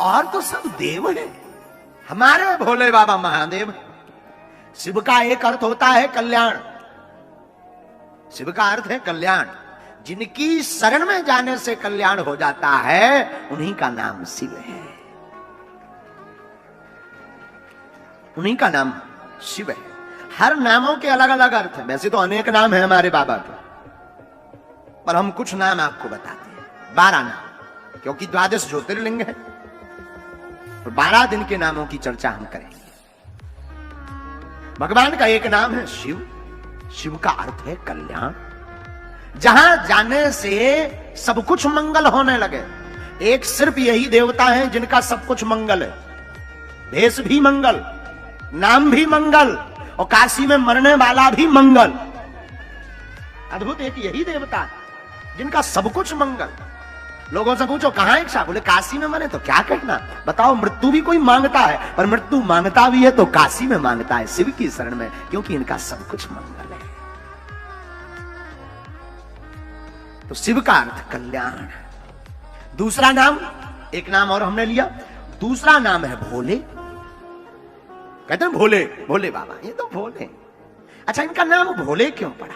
और तो सब देव है, हमारे भोले बाबा महादेव। शिव का एक अर्थ होता है कल्याण, शिव का अर्थ है कल्याण। जिनकी शरण में जाने से कल्याण हो जाता है उन्हीं का नाम शिव है, उन्हीं का नाम शिव है। हर नामों के अलग अलग अर्थ है। वैसे तो अनेक नाम है हमारे बाबा के, पर हम कुछ नाम आपको बताते हैं, 12 नाम, क्योंकि 12 ज्योतिर्लिंग है और 12 दिन के नामों की चर्चा हम करेंगे। भगवान का एक नाम है शिव, शिव का अर्थ है कल्याण। जहां जाने से सब कुछ मंगल होने लगे। एक सिर्फ यही देवता है जिनका सब कुछ मंगल है, भेष भी मंगल, नाम भी मंगल, और काशी में मरने वाला भी मंगल। अद्भुत एक यही देवता है जिनका सब कुछ मंगल। लोगों से पूछो कहां इच्छा, बोले काशी में मरे, तो क्या कहना। बताओ, मृत्यु भी कोई मांगता है, पर मृत्यु मांगता भी है तो काशी में मांगता है, शिव की शरण में, क्योंकि इनका सब कुछ मंगल है। तो शिव का अर्थ कल्याण। दूसरा नाम, एक नाम और हमने लिया, दूसरा नाम है भोले। कहते हैं भोले, भोले बाबा, ये तो भोले। अच्छा, इनका नाम भोले क्यों पड़ा?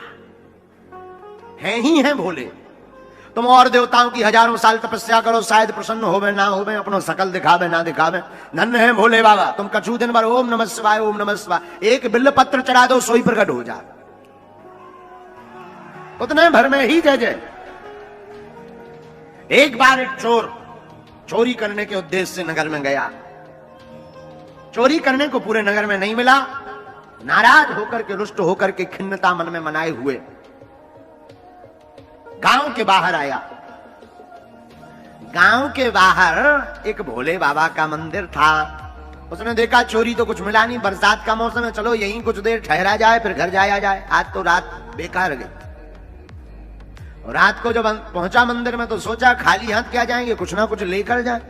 है ही है भोले। तुम और देवताओं की हजारों साल तपस्या करो, शायद प्रसन्न होवे ना होवे, अपनो सकल दिखावे ना दिखावे, धन्य है भोले बाबा। तुम कछु दिन भर ओम नमः शिवाय ओम नमः शिवाय, एक बिल्व पत्र चढ़ा दो, सोई प्रकट हो जाए, उतने भर में ही जय जय। एक बार एक चोर चोरी करने के उद्देश्य से नगर में गया, चोरी करने को पूरे नगर में नहीं मिला, नाराज होकर के, रुष्ट होकर के, खिन्नता मन में मनाए हुए गांव के बाहर आया। गांव के बाहर एक भोले बाबा का मंदिर था। उसने देखा चोरी तो कुछ मिला नहीं, बरसात का मौसम है, चलो यहीं कुछ देर ठहरा जाए फिर घर जाया जाए, आज तो रात बेकार गई। रात को जब पहुंचा मंदिर में तो सोचा खाली हाथ क्या जाएंगे, कुछ ना कुछ लेकर जाए।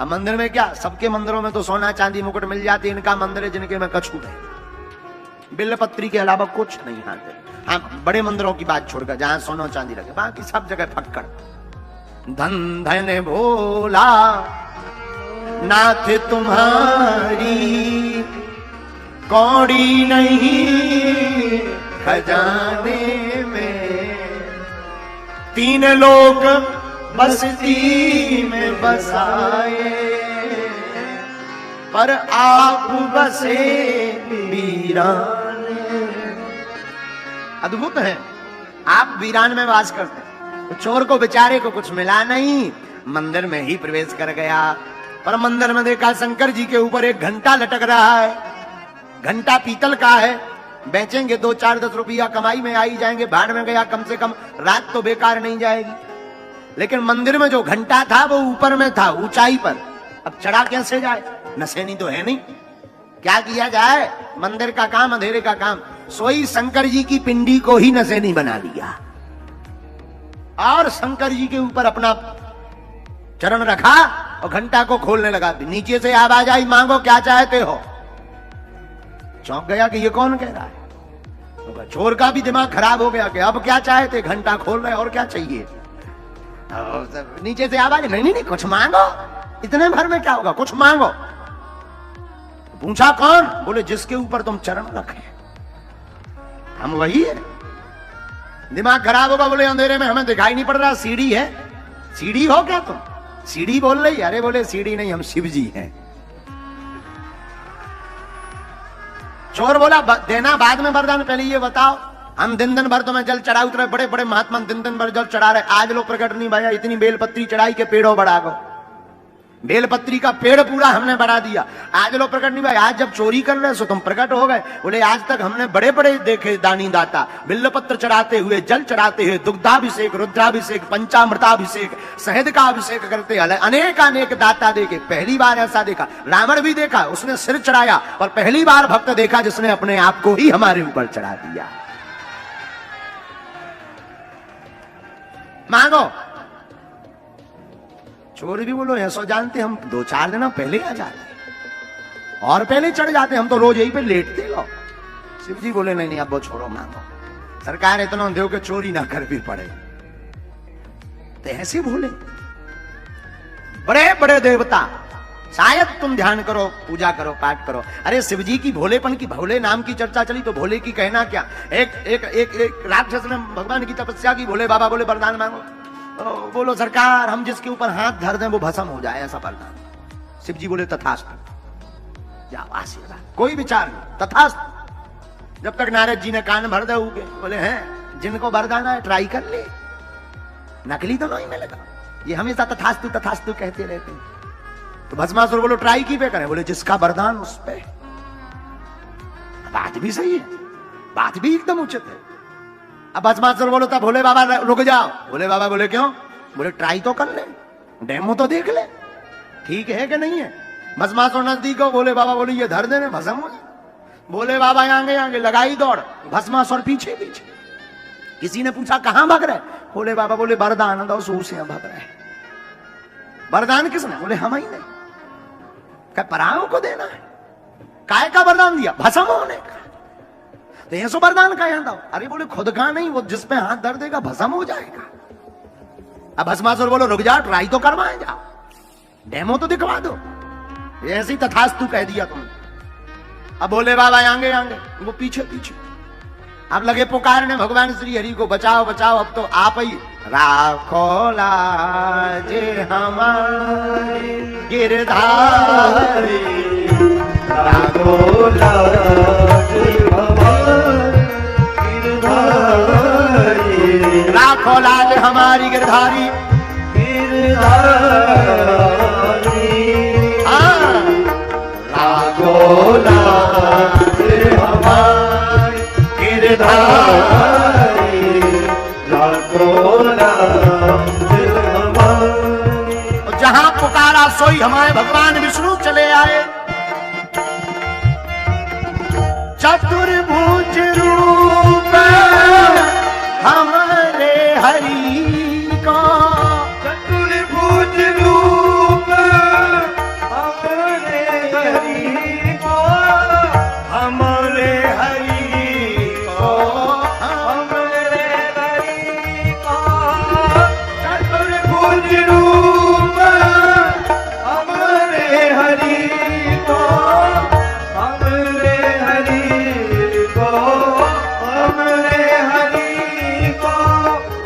अब मंदिर में क्या, सबके मंदिरों में तो सोना चांदी मुकुट मिल जाती, इनका मंदिर है जिनके में कछु नहीं, बिल्वपत्री के अलावा कुछ नहीं हाथ है। हाँ, बड़े मंदिरों की बात छोड़कर जहां सोना चांदी रखे, बाकी सब जगह फक्कड़। धन धन भोला नाथ तुम्हारी कौड़ी नहीं खजाने में, 3 लोग बस्ती में बसाए, पर आप बसे वीरान। अद्भुत है, आप वीरान में वास करते हैं। तो चोर को बेचारे को कुछ मिला नहीं, मंदिर में ही प्रवेश कर गया। पर मंदिर में देखा शंकर जी के ऊपर एक घंटा लटक रहा है। घंटा पीतल का है, बेचेंगे 2-4-10 रुपया कमाई में आई जाएंगे, भाड़ में गया, कम से कम रात तो बेकार नहीं जाएगी। लेकिन मंदिर में जो घंटा था वो ऊपर में था, ऊंचाई पर, अब चढ़ा कैसे जाए, नसेनी तो है नहीं, क्या किया जाए। मंदिर का काम, अंधेरे का काम। सोई शंकर जी की पिंडी को ही नसेनी बना लिया और शंकर जी के ऊपर अपना चरण रखा और घंटा को खोलने लगा। नीचे से आवाज आई, मांगो क्या चाहते हो। चौंक गया कि ये कौन कह रहा है। तो चोर का भी दिमाग खराब हो गया कि अब क्या चाहते, घंटा खोल रहे और क्या चाहिए। नीचे से आवाज, नहीं नहीं नहीं, कुछ मांगो, इतने भर में क्या होगा, कुछ मांगो। पूछा कौन, बोले जिसके ऊपर तुम चरण रखे हम वही है। दिमाग खराब होगा, बोले अंधेरे में हमें दिखाई नहीं पड़ रहा, सीढ़ी है। सीढ़ी हो क्या तुम, सीढ़ी बोल रही। अरे बोले सीढ़ी नहीं, हम शिव जी हैं। चोर बोला देना बाद में वरदान, पहले ये बताओ, हम दिन दिन भर तुम्हें जल चढ़ा उतरे, बड़े बड़े महात्मा दिन दिन भर जल चढ़ा रहे, आज लोग प्रकट नहीं भैया, इतनी बेलपत्री चढ़ाई के पेड़ों बढ़ा गो, बेलपत्री का पेड़ पूरा हमने बढ़ा दिया, आज लोग प्रकट नहीं भाई। आज जब चोरी कर रहे सो तुम प्रकट हो गए। बोले आज तक हमने बड़े बड़े देखे दानी दाता, बिल्वपत्र चढ़ाते हुए, जल चढ़ाते हुए, दुग्धाभिषेक, रुद्राभिषेक, पंचामृताभिषेक, शहद का अभिषेक करते, अनेक अनेक दाता देखे, पहली बार ऐसा देखा। रावण भी देखा, उसने सिर चढ़ाया, और पहली बार भक्त देखा जिसने अपने आप को ही हमारे ऊपर चढ़ा दिया। मांगो। चोर भी बोलो ऐसा जानते हम 2-4 दिन पहले आ जाते और पहले चढ़ जाते, हम तो रोज यही पे लेटते लो। शिव जी बोले नहीं नहीं, अब वो छोड़ो, मांगो, सरकार इतना दो के चोरी ना कर भी पड़े। तो ऐसे बोले बड़े बड़े देवता शायद तुम ध्यान करो, पूजा करो, पाठ करो। अरे शिव जी की भोलेपन की, भोले नाम की चर्चा चली तो भोले की कहना क्या। एक राक्षस ने भगवान की तपस्या की, भोले बाबा बोले वरदान मांगो। बोलो सरकार हम जिसके ऊपर हाथ धर दें वो भस्म हो जाए, ऐसा वरदान। शिव जी बोले तथास्तु, जाओ आशीर्वाद, कोई विचार नहीं, तथास्तु। जब तक नारद जी ने कान भर दे उगे, बोले हैं जिनको वरदान है ट्राई कर ले, नकली तो नहीं मिलेगा। ये हमेशा तथास्तु तथास्तु कहते रहते हैं। तो भस्मासुर बोलो ट्राई की पे करें, बोले जिसका वरदान उस पे। बात भी सही है, बात भी एकदम उचित है। अब भस्मासुर बोलो तब भोले बाबा रुक जाओ। भोले बाबा बोले क्यों? बोले ट्राई तो कर ले, डेमो तो देख ले, ठीक है कि नहीं है। भस्मासुर नजदीक हो, भोले बाबा बोले ये धर देने भस्म हो। भोले बाबा आगे आगे लगाई दौड़, भस्मासुर पीछे पीछे। किसी ने पूछा कहां भाग रहे? भोले बाबा बोले वरदान दो, सूर से भाग रहे। वरदान किसने? बोले हम ही नहीं, क्या परायों को देना है। काय का वरदान दिया? भस्म होने का। तो ये सो वरदान का यहाँ दो। अरे बोले खुद का नहीं, वो जिस पे हाथ धर देगा भस्म हो जाएगा। अब भस्मासुर बोलो रुक जाओ, ट्राई तो करवाए जाओ, डेमो तो दिखवा दो। ऐसे ही तथास्तु कह दिया तुमने। अब भोले बाबा आगे आगे, वो पीछे पीछे। अब लगे पुकारने भगवान श्री हरि को, बचाओ बचाओ, अब तो आप ही। राखो लाज हमारे गिरधारी, राखो लाज हमारे गिरधारी, राखो लाज हमारी गिरधारी, राखो लाज हमारी गिरधारी, जहां पुकारा सोई हमारे भगवान विष्णु चले आए। चतुर्भुज रूप हमारे हरि को, चतुर्भुज रूप हमारे हरि को, हमारे हरि को, हमारे हरि को। चतुर्भुज रूप हमारे हरि को, हमारे हरि को, हमारे हरि को।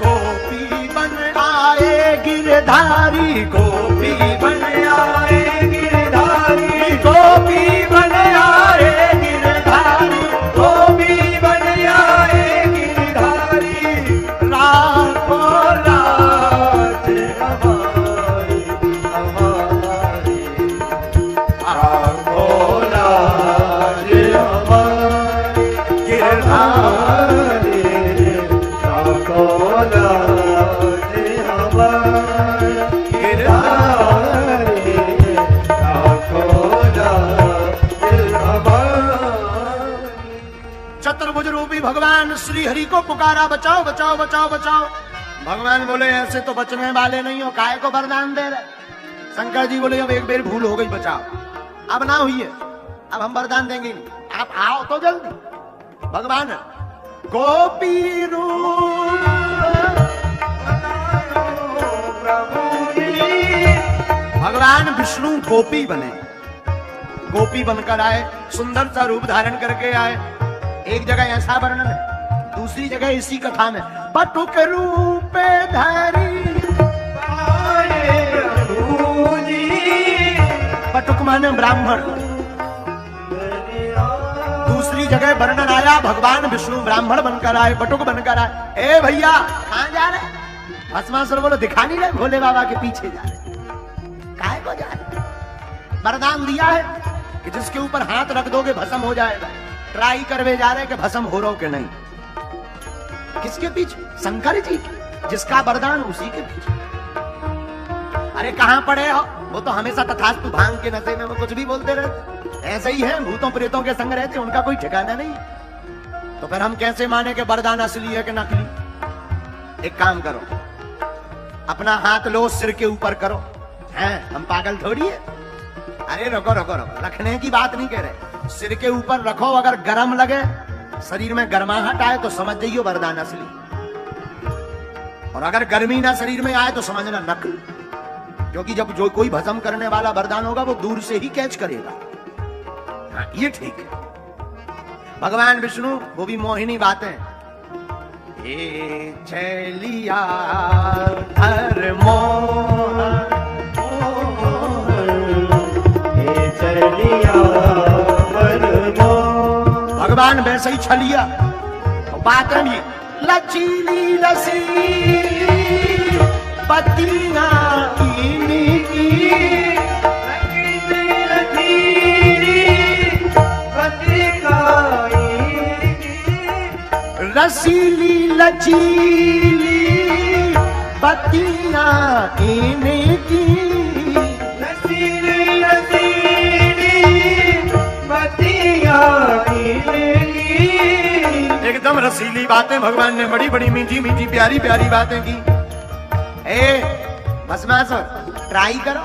गोपी बन आए गिरधारी, गोपी बन आए गिरधारी, गोपी बन आए गिरधारी, गोपी बन आए गिरधारी। राखो लाज हमारी, हमारी, राखो लाज हमारी गिरधारी, राखो लाज हमारी गिरधारी, राखो लाज हमारी। चतुर्भुज रूपी भगवान श्री हरि को पुकारा, बचाओ बचाओ बचाओ बचाओ। भगवान बोले ऐसे तो बचने वाले नहीं हो, काय को वरदान दे रहे। शंकर जी बोले अब एक बेर भूल हो गई, बचाओ, अब ना हुई है, अब हम वरदान देंगे नहीं, आप आओ तो जल्दी। भगवान गोपी रूप भगवान विष्णु गोपी बने, गोपी बनकर आए, सुंदर सा रूप धारण करके आए। एक जगह ऐसा वर्णन है, दूसरी जगह इसी कथा में, बटुक रूप धारी, बटुक माने ब्राह्मण। दूसरी जगह वर्णन आया भगवान विष्णु ब्राह्मण बनकर आए, बटुक बनकर आए। ए भैया कहां जा रहे? भस्मासुर बोलो दिखा नहीं रहे, भोले बाबा के पीछे जा रहे। काहे को जा रहे? वरदान दिया है कि जिसके ऊपर हाथ रख दोगे भस्म हो जाएगा। ट्राई करवे जा रहे कि भस्म हो रहा हो कि नहीं। किसके पीछे? शंकर जी की, जिसका वरदान उसी के पीछे। अरे कहां पड़े हो? वो तो हमेशा तथास्तु भांग के नशे में वो कुछ भी बोलते रहते। ऐसे ही है, भूतों प्रेतों के संग रहते, उनका कोई ठिकाना नहीं। तो फिर हम कैसे माने कि वरदान असली है कि नकली? एक काम करो, अपना हाथ लो, सिर के ऊपर करो। हैं हम पागल थोड़ी है। अरे रुको रुको रुको, रखने की बात नहीं कह रहे, सिर के ऊपर रखो। अगर गर्म लगे, शरीर में गर्माहट आए तो समझ जाइयो वरदान असली, और अगर गर्मी ना शरीर में आए तो समझना नकली। क्योंकि जब जो कोई भस्म करने वाला वरदान होगा वो दूर से ही कैच करेगा। हाँ, ये ठीक है। भगवान विष्णु वो भी मोहिनी बातें, ये चलिया हर मोहन, ये चलिया हर मोहन। भगवान वैसे ही छलिया, बातें भी लचीली लसीली पतियां रसीली लचीली बत्तियां इनकी, रसीली लचीली बत्तियां इनकी। एकदम रसीली बातें भगवान ने बड़ी बड़ी मीठी मीठी प्यारी प्यारी बातें की। बस ट्राई करो।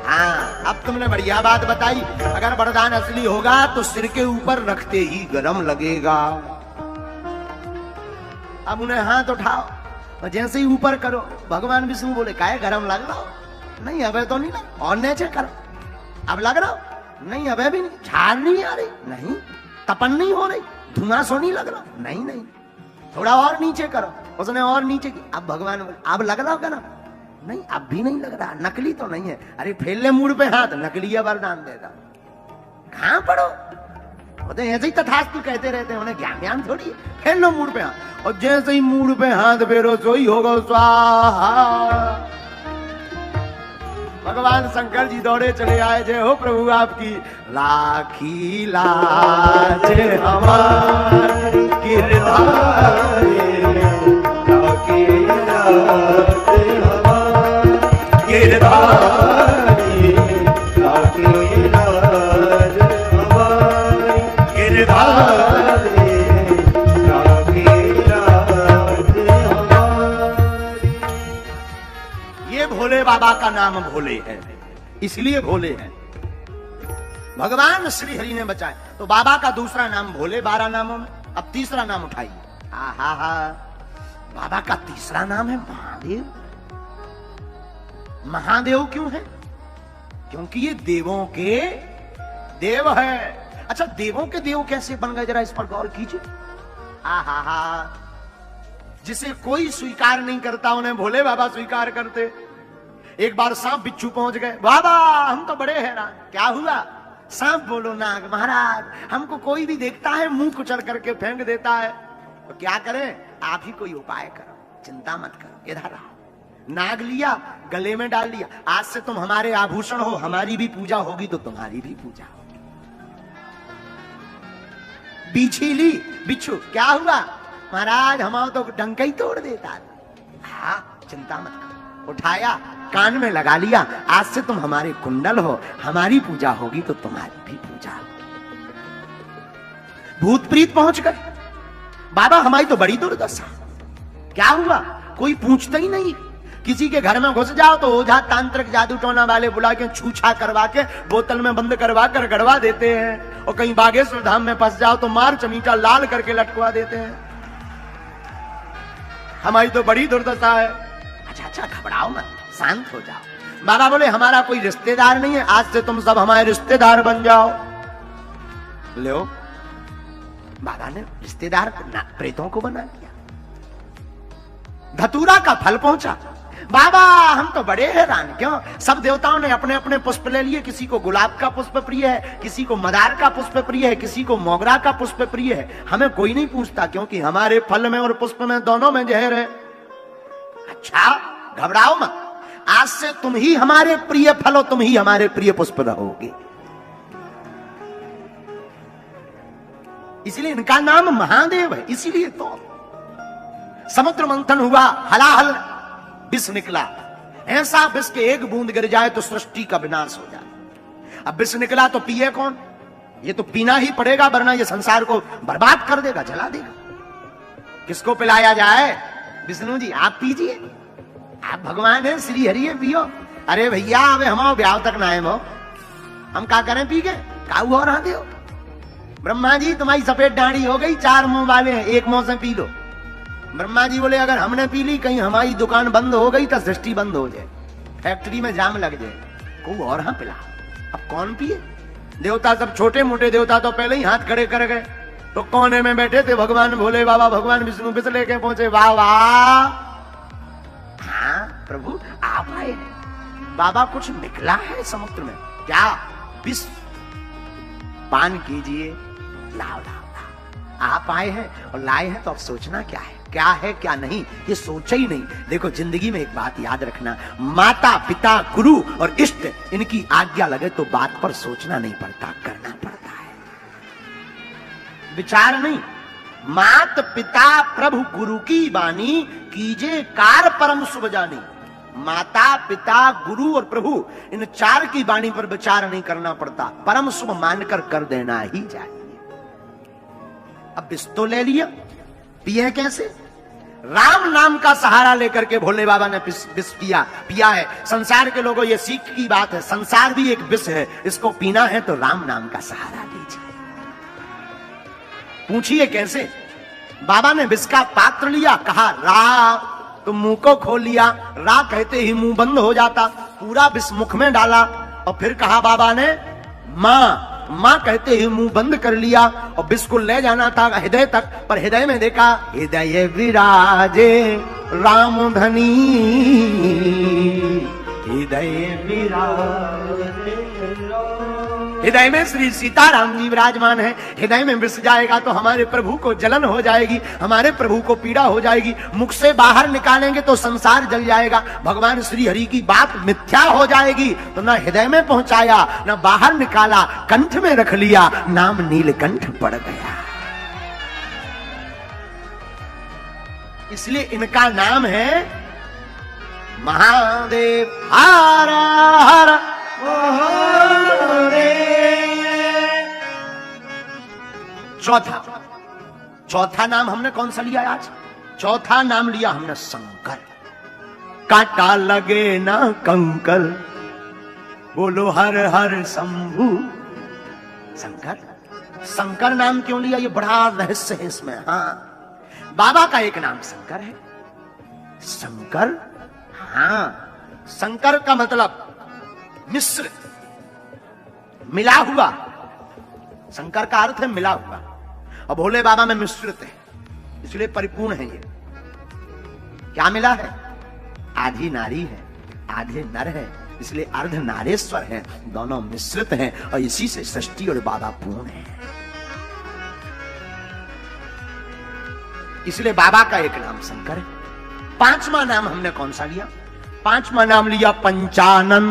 हाँ, अब तुमने बढ़िया बात बताई। अगर वरदान असली होगा तो सिर के ऊपर रखते ही गरम लगेगा। अब उन्हें हाथ उठाओ और जैसे ही ऊपर करो, भगवान विष्णु बोले काहे गरम लग रहा हो? नहीं अबे तो नहीं लग। और नीचे करो, अब लग रहा हो? नहीं अबे भी नहीं। झाड़ नहीं आ रही? नहीं। तपन नहीं हो रही? धुआं सो नहीं लग रहा? नहीं नहीं। थोड़ा और नीचे करो। उसने और नीचे की। अब भगवान बोले अब लग रहा होगा ना? नहीं अब भी नहीं लग रहा। नकली तो नहीं है। अरे फेल ले मूड पे हाथ, नकली वरदान देगा। कहां पढ़ो? बोलते ऐसे ही तथास्तु कहते रहते हैं, उन्हें ज्ञान ज्ञान थोड़ी है। फेर लो मूड पे हाथ, और जैसे ही मूड पे हाथ फेरो सो ही होगा स्वाहा। भगवान शंकर जी दौड़े चले आए, जय हो प्रभु आपकी। लाखी लाज हमारी गिरधारी, लाखी लाज हमारी गिरधारी, लाखी लाज हमारी गिरधारी, लाखी लाज हमारी। ये भोले बाबा का नाम भोले है, इसलिए भोले है। भगवान श्री हरि ने बचाए तो बाबा का दूसरा नाम भोले। 12 नामों में अब तीसरा नाम उठाइए। बाबा का तीसरा नाम है महादेव। महादेव क्यों है? क्योंकि ये देवों के देव है। अच्छा, देवों के देव कैसे बन गए, जरा इस पर गौर कीजिए। जिसे कोई स्वीकार नहीं करता उन्हें भोले बाबा स्वीकार करते। एक बार सांप बिच्छू पहुंच गए, बाबा हम तो बड़े हैरान। क्या हुआ? सांप बोलो नाग, महाराज हमको कोई भी देखता है मुंह कुचल करके फेंक देता है, तो क्या करें? आप ही कोई उपाय करो, चिंता मत करो, इधर आओ। नाग लिया, गले में डाल लिया। आज से तुम हमारे आभूषण हो, हमारी भी पूजा होगी तो तुम्हारी भी पूजा होगी। बिच्छी ली, बिच्छू क्या हुआ? महाराज हमारा तो डंका ही तोड़ देता है। हाँ चिंता मत करो, उठाया, कान में लगा लिया। आज से तुम हमारे कुंडल हो, हमारी पूजा होगी तो तुम्हारी भी पूजा होगी। भूत प्रीत पहुंच गए, बाबा हमारी तो बड़ी दुर्दशा। क्या हुआ? कोई पूछता ही नहीं। किसी के घर में घुस जाओ तो ओझा तांत्रिक जादू टोना वाले बुला के छूछा करवा के बोतल में बंद करवा कर गड़वा देते हैं। और कहीं बागेश्वर धाम में फंस जाओ तो मार चमीटा लाल करके लटकवा देते हैं। हमारी तो बड़ी दुर्दशा है। अच्छा घबराओ मत, शांत हो जाओ। बाबा बोले हमारा कोई रिश्तेदार नहीं है, आज से तुम सब हमारे रिश्तेदार बन जाओ। लो, बाबा ने रिश्तेदार प्रेतों को बना दिया। धतूरा का फल पहुंचा। बाबा हम तो बड़े हैरान, क्यों? सब देवताओं ने अपने अपने पुष्प ले लिए। किसी को गुलाब का पुष्प प्रिय है, किसी को मदार का पुष्प प्रिय है, किसी को मोगरा का पुष्प प्रिय है। हमें कोई नहीं पूछता, क्योंकि हमारे फल में और पुष्प में दोनों में जहर है। अच्छा घबराओ मत, आज से तुम ही हमारे प्रिय फल हो, तुम ही हमारे प्रिय पुष्प रहोगे। इसलिए इनका नाम महादेव है। इसीलिए तो समुद्र मंथन हुआ, हलाहल विष निकला। ऐसा विष के एक बूंद गिर जाए तो सृष्टि का विनाश हो जाए। अब विष निकला तो पिए कौन? ये तो पीना ही पड़ेगा, वरना ये संसार को बर्बाद कर देगा, जला देगा। किसको पिलाया जाए? विष्णु जी आप पीजिए, आप भगवान है, श्री हरि है, पियो। अरे भैया अबे हमारे ब्याह तक ना है, हम क्या करें पी के? काऊ और आते हो? ब्रह्मा जी तुम्हारी सफेद दाढ़ी हो गई, 4 मुंह वाले हैं, एक मुंह से पी लो। ब्रह्मा जी बोले अगर हमने पी ली, कहीं हमारी दुकान बंद हो गई तो सृष्टि बंद हो जाए। फैक्ट्री में जाम लग जाए, को और हाँ पिला, अब कौन पिए? देवता सब छोटे मोटे देवता तो पहले ही हाथ खड़े कर गए। तो कोने में बैठे थे भगवान भोले बाबा, भगवान विष्णु बिस लेके पहुंचे। वाह वाह, हाँ प्रभु आप आए हैं। बाबा कुछ निकला है समुद्र में क्या? विष पान कीजिए, लाओ लाओ। आप आए हैं और लाए हैं तो अब सोचना क्या है क्या नहीं, ये सोचा ही नहीं। देखो जिंदगी में एक बात याद रखना, माता पिता गुरु और इष्ट इनकी आज्ञा लगे तो बात पर सोचना नहीं पड़ता, करना पड़ता है, विचार नहीं। मात पिता प्रभु गुरु की बानी, कीजे कार परम शुभ जानी। माता पिता गुरु और प्रभु इन चार की बाणी पर विचार नहीं करना पड़ता, परम शुभ मानकर कर देना ही चाहिए। अब विष तो ले लिया, पिए कैसे? राम नाम का सहारा लेकर के भोले बाबा ने विष पिया है। संसार के लोगों, ये सीख की बात है, संसार भी एक विष है, इसको पीना है तो राम नाम का सहारा लीजिए। पूछिए कैसे? बाबा ने विष का पात्र लिया, कहा रा, तो मुंह को खोल लिया, रा कहते ही मुंह बंद हो जाता, पूरा विष मुख में डाला और फिर कहा बाबा ने मां, मां कहते ही मुंह बंद कर लिया और विष को ले जाना था हृदय तक, पर हृदय में देखा हृदय विराजे राम धनी, हृदय विराजे, हृदय में श्री सीताराम जी विराजमान है। हृदय में विष जाएगा तो हमारे प्रभु को जलन हो जाएगी, हमारे प्रभु को पीड़ा हो जाएगी, मुख से बाहर निकालेंगे तो संसार जल जाएगा, भगवान श्री हरि की बात मिथ्या हो जाएगी। तो ना हृदय में पहुंचाया, ना बाहर निकाला, कंठ में रख लिया, नाम नीलकंठ पड़ गया। इसलिए इनका नाम है महादेव। हर हर चौथा नाम हमने कौन सा लिया आज? चौथा नाम लिया हमने शंकर। कांटा लगे ना कंकर, बोलो हर हर शंभु शंकर। शंकर नाम क्यों लिया? ये बड़ा रहस्य है इसमें। हाँ, बाबा का एक नाम शंकर है। शंकर, हाँ, शंकर का मतलब मिश्र, मिला हुआ। शंकर का अर्थ है मिला हुआ, और भोले बाबा में मिश्रित है, इसलिए परिपूर्ण है। ये क्या मिला है? आधी नारी है, आधे नर है, इसलिए अर्ध नारेश्वर है, दोनों मिश्रित हैं और इसी से सृष्टि और बाबा पूर्ण है। इसलिए बाबा का एक नाम शंकर है। पांचवा नाम हमने कौन सा लिया? पांचवा नाम लिया पंचानन।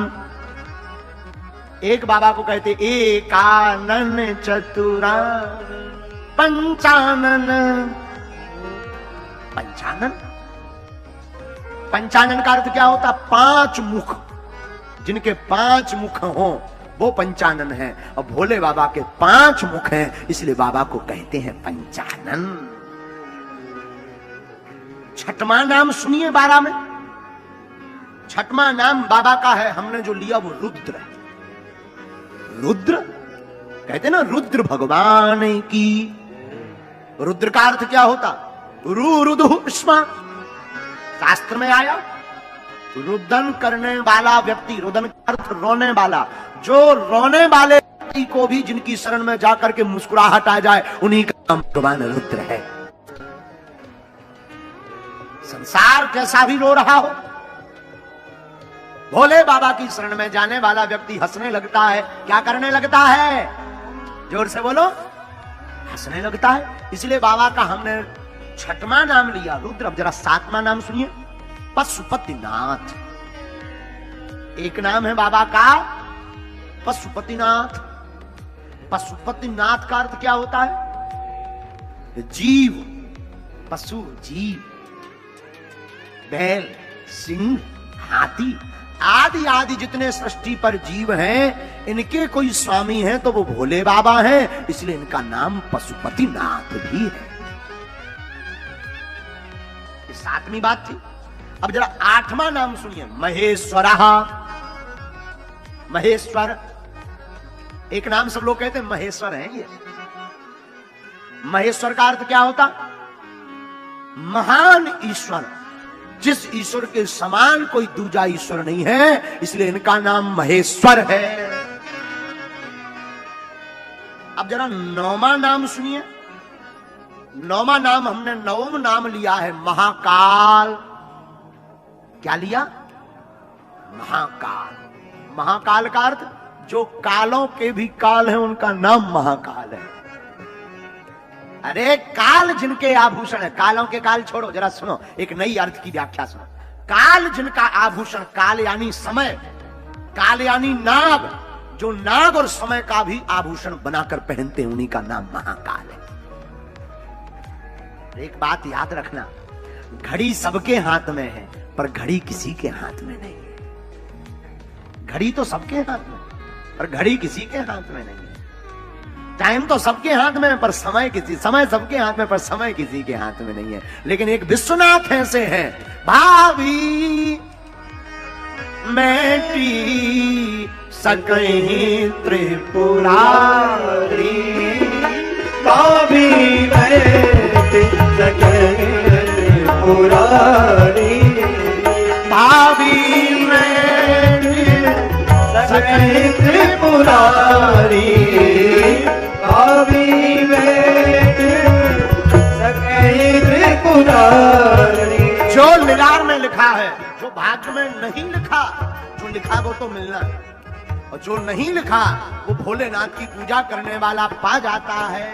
एक बाबा को कहते एकानन चतुरा पंचानन। पंचानन, पंचानन का अर्थ क्या होता? पांच मुख, जिनके पांच मुख हो वो पंचानन है, और भोले बाबा के पांच मुख हैं, इसलिए बाबा को कहते हैं पंचानन। छठवां नाम सुनिए 12 में। छठवां नाम बाबा का है, हमने जो लिया वो रुद्र है। रुद्र कहते ना, रुद्र भगवान की। रुद्र का अर्थ क्या होता? रुदुष्मा, शास्त्र में आया रुदन करने वाला व्यक्ति। रुदन का अर्थ रोने वाला, जो रोने वाले व्यक्ति को भी जिनकी शरण में जाकर के मुस्कुराहट आ जाए, उन्हीं का नाम भगवान रुद्र है। संसार कैसा भी रो रहा हो, भोले बाबा की शरण में जाने वाला व्यक्ति हंसने लगता है। क्या करने लगता है? जोर से बोलो, हंसने लगता है। इसलिए बाबा का हमने छठवां नाम लिया रुद्र। अब जरा सातवां नाम सुनिए, पशुपतिनाथ। एक नाम है बाबा का पशुपतिनाथ। पशुपतिनाथ का अर्थ क्या होता है? जीव, पशु जीव, बैल, सिंह, हाथी आदि आदि जितने सृष्टि पर जीव हैं, इनके कोई स्वामी हैं तो वो भोले बाबा हैं, इसलिए इनका नाम पशुपतिनाथ भी है। ये सातवीं बात थी। अब जरा आठवां नाम सुनिए, महेश्वरा। महेश्वर, एक नाम सब लोग कहते हैं महेश्वर है ये। महेश्वर का अर्थ क्या होता? महान ईश्वर, जिस ईश्वर के समान कोई दूजा ईश्वर नहीं है, इसलिए इनका नाम महेश्वर है। अब जरा नौवां नाम सुनिए। नौवां नाम हमने नवम नाम लिया है महाकाल। क्या लिया? महाकाल। महाकाल का अर्थ जो कालों के भी काल है, उनका नाम महाकाल है। अरे काल जिनके आभूषण है, कालों के काल छोड़ो, जरा सुनो, एक नई अर्थ की व्याख्या सुनो। काल जिनका आभूषण, काल यानी समय, काल यानी नाग, जो नाग और समय का भी आभूषण बनाकर पहनते हैं, उन्हीं का नाम महाकाल है। एक बात याद रखना, घड़ी सबके हाथ में है, पर घड़ी किसी के हाथ में नहीं है। घड़ी तो सबके हाथ में, पर घड़ी किसी के हाथ में नहीं है। टाइम तो सबके हाथ में है, पर समय सबके हाथ में, पर समय किसी के हाथ में नहीं है। लेकिन एक विश्वनाथ ऐसे हैं, भावी बेटी सकहीं त्रिपुरारी, भावी बेटी सकहीं त्रिपुरारी, भावी सकहीं त्रिपुरारी, भावी बेटी सकहीं त्रिपुरारी। जो लीलार में लिखा है, जो भाग्य में नहीं लिखा, जो लिखा वो तो मिलना है, और जो नहीं लिखा वो भोलेनाथ की पूजा करने वाला पा जाता है।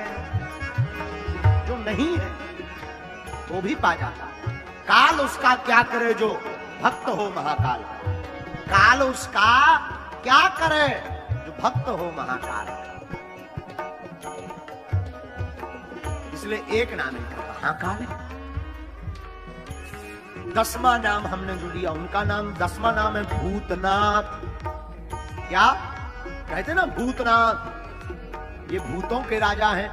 जो नहीं है वो भी पा जाता है। काल उसका क्या करे जो भक्त हो महाकाल। काल उसका क्या करे जो भक्त हो महाकाल। इसलिए एक नाम इनका महाकाल है। 10वां नाम हमने जो लिया, उनका नाम 10वां नाम है भूतनाथ। क्या कहते ना भूतनाथ, ये भूतों के राजा हैं।